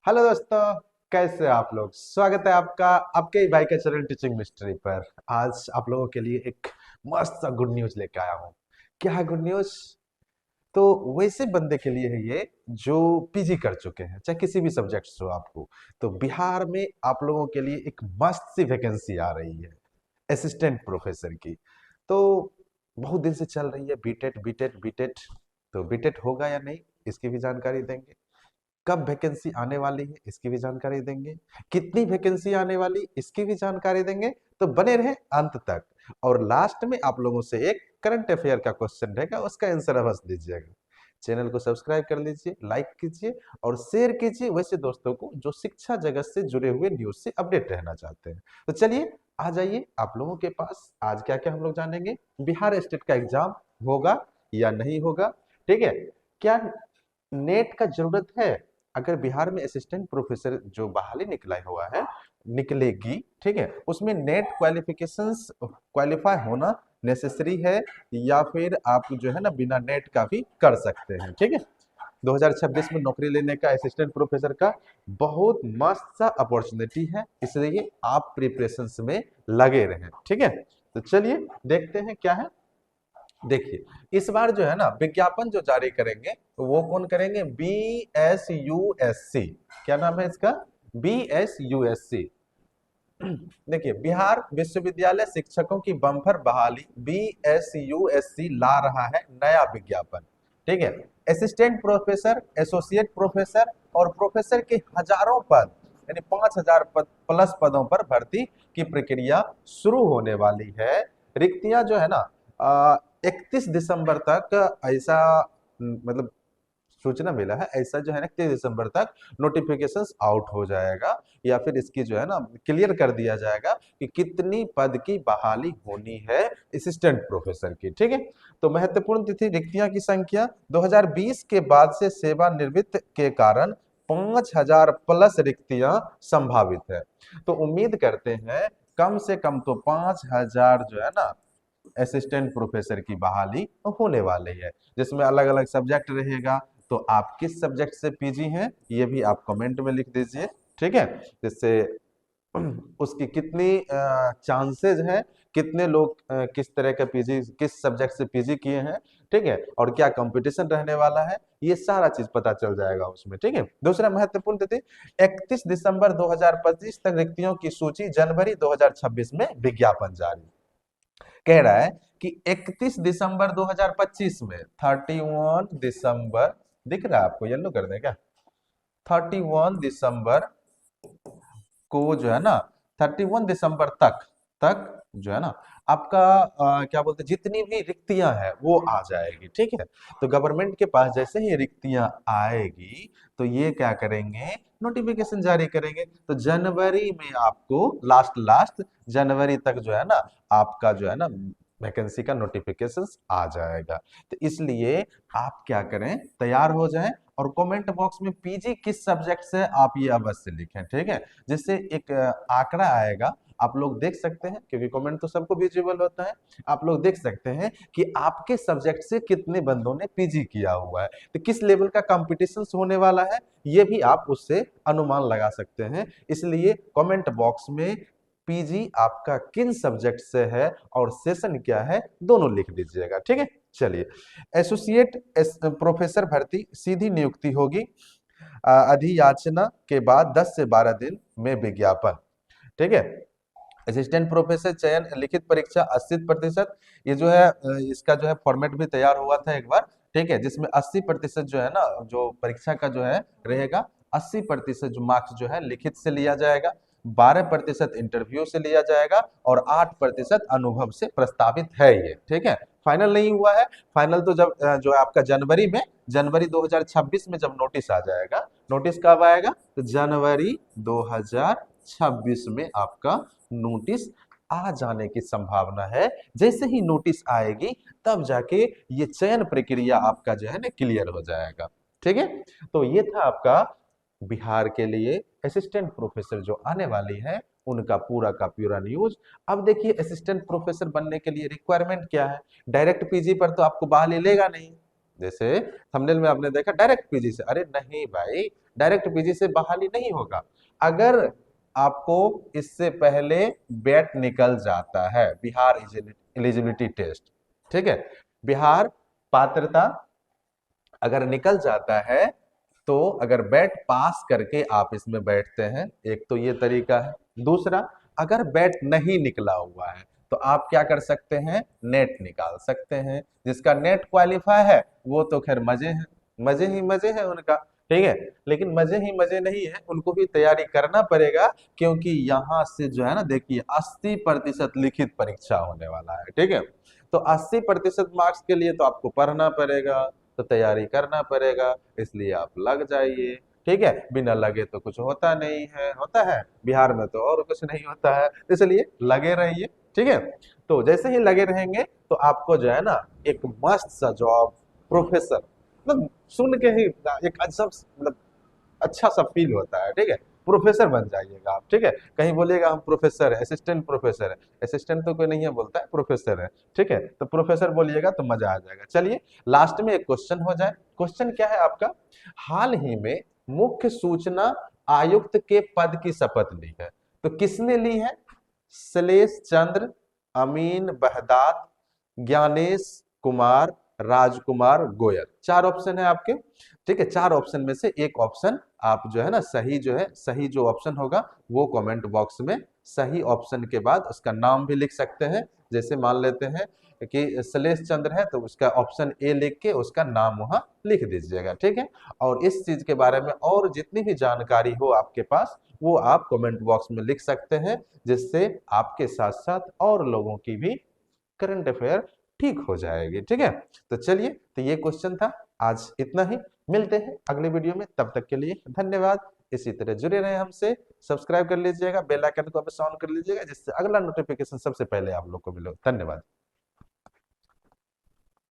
Hello दोस्तों, कैसे हैं आप लोग। स्वागत है आपका आपके ही भाई के चैनल टीचिंग मिस्ट्री पर। आज आप लोगों के लिए एक मस्त सा गुड न्यूज लेके आया हूँ। क्या है गुड न्यूज? तो वैसे बंदे के लिए है ये जो पीजी कर चुके हैं, चाहे किसी भी सब्जेक्ट से हो आपको। तो बिहार में आप लोगों के लिए एक मस्त सी वैकेंसी आ रही है असिस्टेंट प्रोफेसर की। तो बहुत दिन से चल रही है बीटेट बीटेट बीटेट। तो बीटेट होगा या नहीं, इसकी भी जानकारी देंगे। कब वैकेंसी आने वाली है इसकी भी जानकारी देंगे। कितनी वैकेंसी आने वाली इसकी भी जानकारी देंगे। तो बने रहे अंत तक। और लास्ट में आप लोगों से एक करंट अफेयर का क्वेश्चन रहेगा, उसका आंसर अवश्य दीजिएगा। चैनल को सब्सक्राइब कर लीजिए, लाइक कीजिए और शेयर कीजिए वैसे दोस्तों को जो शिक्षा जगत से जुड़े हुए न्यूज से अपडेट रहना चाहते हैं। तो चलिए आ जाइए आप लोगों के पास। आज क्या क्या हम लोग जानेंगे। बिहार स्टेट का एग्जाम होगा या नहीं होगा, ठीक है। क्या नेट का जरूरत है? अगर बिहार में असिस्टेंट प्रोफेसर जो बहाली निकला हुआ है, निकलेगी, ठीक है, उसमें नेट क्वालिफिकेशंस क्वालिफाई होना नेसेसरी है या फिर आप जो है ना बिना नेट का भी कर सकते हैं, ठीक है। 2026 में नौकरी लेने का असिस्टेंट प्रोफेसर का बहुत मस्त सा अपॉर्चुनिटी है, इसलिए आप प्रिपरेशंस में लगे रहें, ठीक है। तो चलिए देखते हैं क्या है। देखिए, इस बार जो है ना विज्ञापन जो जारी करेंगे वो कौन करेंगे? BSUSC। क्या नाम है इसका? BSUSC। देखिए, बिहार विश्वविद्यालय शिक्षकों की बम्पर बहाली, BSUSC ला रहा है नया विज्ञापन, ठीक है। असिस्टेंट प्रोफेसर, एसोसिएट प्रोफेसर और प्रोफेसर के हजारों पद यानी 5,000 पद प्लस पदों पर भर्ती की प्रक्रिया शुरू होने वाली है। रिक्तियां जो है ना 31 दिसंबर तक ऐसा मतलब सूचना मिला है, ऐसा जो है ना 31 दिसंबर तक नोटिफिकेशन आउट हो जाएगा या फिर इसकी जो है ना क्लियर कर दिया जाएगा कि कितनी पद की बहाली होनी है असिस्टेंट प्रोफेसर की, ठीक है। तो महत्वपूर्ण तिथि रिक्तियां की संख्या 2020 के बाद से सेवानिवृत्त के कारण 5,000 प्लस रिक्तियां संभावित है। तो उम्मीद करते हैं कम से कम तो 5,000 जो है ना असिस्टेंट प्रोफेसर की बहाली होने वाली है, जिसमें अलग अलग सब्जेक्ट रहेगा। तो आप किस सब्जेक्ट से पीजी हैं ये भी आप कमेंट में लिख दीजिए, ठीक है। जिससे उसकी कितनी चांसेस है, कितने लोग किस तरह का पीजी किस सब्जेक्ट से पीजी किए हैं, ठीक है, और क्या कंपटीशन रहने वाला है, ये सारा चीज पता चल जाएगा उसमें, ठीक है। दूसरा महत्वपूर्ण तिथि 31 दिसंबर 2025 तक रिक्तियों की सूची, जनवरी 2026 में विज्ञापन जारी। कह रहा है कि 31 दिसंबर 2025 में, 31 दिसंबर, दिख रहा है आपको? येलो कर दें क्या? 31 दिसंबर को जो है ना 31 दिसंबर तक जो है ना आपका क्या बोलते हैं जितनी भी रिक्तियां हैं वो आ जाएगी, ठीक है। तो गवर्नमेंट के पास जैसे ही रिक्तियां आएगी तो ये क्या करेंगे? नोटिफिकेशन जारी करेंगे। तो जनवरी में आपको लास्ट लास्ट जनवरी तक जो है ना आपका जो है ना वैकेंसी का नोटिफिकेशन आ जाएगा। तो इसलिए आप क्या करें, तैयार हो जाएं और कमेंट बॉक्स में पीजी किस सब्जेक्ट से आप ये अवश्य लिखें, ठीक है। जिससे एक आंकड़ा आएगा, आप लोग देख सकते हैं क्योंकि कमेंट तो सबको विजिबल होता है। आप लोग देख सकते हैं कि आपके सब्जेक्ट से कितने बंदों ने पीजी किया हुआ है, तो किस लेवल का कंपटीशन होने वाला है ये भी आप उससे अनुमान लगा सकते हैं। इसलिए कमेंट बॉक्स में पीजी आपका किन सब्जेक्ट से है और सेशन क्या है दोनों लिख दीजिएगा, ठीक है। चलिए, एसोसिएट प्रोफेसर भर्ती सीधी नियुक्ति होगी। अधियाचना के बाद 10 से 12 दिन में विज्ञापन, ठीक है। असिस्टेंट प्रोफेसर चयन लिखित परीक्षा 80%। ये जो है इसका जो है फॉर्मेट भी तैयार हुआ था एक बार, ठीक है, जिसमें 80% जो है ना जो परीक्षा का जो है रहेगा, 80% जो मार्क्स जो है लिखित से लिया जाएगा, 12% इंटरव्यू से लिया जाएगा और 8% अनुभव से प्रस्तावित है ये, ठीक है। फाइनल नहीं हुआ है। फाइनल तो जब जो है आपका जनवरी 2026 में जब नोटिस आ जाएगा। नोटिस कब आएगा? तो जनवरी 2026 में आपका नोटिस आ जाने की संभावना है। जैसे ही नोटिस आएगी तब जाके ये चयन प्रक्रिया आपका जो है ना क्लियर हो जाएगा, ठीक है। तो ये था आपका बिहार के लिए असिस्टेंट प्रोफेसर जो आने वाली है उनका पूरा का पूरा न्यूज। अब देखिए असिस्टेंट प्रोफेसर बनने के लिए रिक्वायरमेंट क्या है। डायरेक्ट पीजी पर तो आपको बहाली लेगा नहीं, जैसे थंबनेल में आपने देखा डायरेक्ट पीजी से, अरे नहीं भाई, डायरेक्ट पीजी से बहाली नहीं होगा। अगर आपको इससे पहले बैट निकल जाता है, बिहार एलिजिबिलिटी टेस्ट, ठीक है, बिहार पात्रता अगर निकल जाता है, तो अगर बैट पास करके आप इसमें बैठते हैं, एक तो ये तरीका है। दूसरा, अगर बैट नहीं निकला हुआ है तो आप क्या कर सकते हैं, नेट निकाल सकते हैं। जिसका नेट क्वालिफाई है वो तो खैर मजे हैं, मजे ही मजे हैं उनका, ठीक है। लेकिन मजे ही मजे नहीं है, उनको भी तैयारी करना पड़ेगा, क्योंकि यहाँ से जो है ना, देखिए 80% लिखित परीक्षा होने वाला है, ठीक है। तो 80% मार्क्स के लिए तो आपको पढ़ना पड़ेगा, तो तैयारी करना पड़ेगा, इसलिए आप लग जाइए, ठीक है। बिना लगे तो कुछ होता नहीं है, होता है बिहार में तो और कुछ नहीं होता है, इसलिए लगे रहिए, ठीक है। तो जैसे ही लगे रहेंगे तो आपको जो है ना एक मस्त सा जॉब, प्रोफेसर, मतलब सुन के ही एक अजब मतलब अच्छा सा फील होता है, ठीक है। प्रोफेसर बन जाइएगा आप, ठीक है। कहीं बोलिएगा हम प्रोफेसर है, असिस्टेंट प्रोफेसर है, असिस्टेंट तो कोई नहीं है बोलता है, प्रोफेसर है, ठीक है। तो प्रोफेसर बोलिएगा तो मजा आ जाएगा। चलिए लास्ट में एक क्वेश्चन हो जाए। क्वेश्चन क्या है आपका, हाल ही में मुख्य सूचना आयुक्त के पद की शपथ ली है, तो किसने ली है? शैलेश चंद्र, अमीन बहदात, ज्ञानेश कुमार, राजकुमार गोयल। चार ऑप्शन है आपके, ठीक है। चार ऑप्शन में से एक ऑप्शन आप जो है ना सही, जो है सही जो ऑप्शन होगा वो कमेंट बॉक्स में सही ऑप्शन के बाद उसका नाम भी लिख सकते हैं। जैसे मान लेते हैं कि शैलेश चंद्र है, तो उसका ऑप्शन ए लिख के उसका नाम वहां लिख दीजिएगा, ठीक है। और इस चीज के बारे में और जितनी भी जानकारी हो आपके पास वो आप कमेंट बॉक्स में लिख सकते हैं, जिससे आपके साथ साथ और लोगों की भी करंट अफेयर ठीक हो जाएगी, ठीक है। तो चलिए, तो ये क्वेश्चन था, आज इतना ही। मिलते हैं अगले वीडियो में, तब तक के लिए धन्यवाद। इसी तरह जुड़े रहे हमसे, सब्सक्राइब कर लीजिएगा, बेल आइकन को ऑन कर लीजिएगा, जिससे अगला नोटिफिकेशन सबसे पहले आप लोग को मिले। धन्यवाद।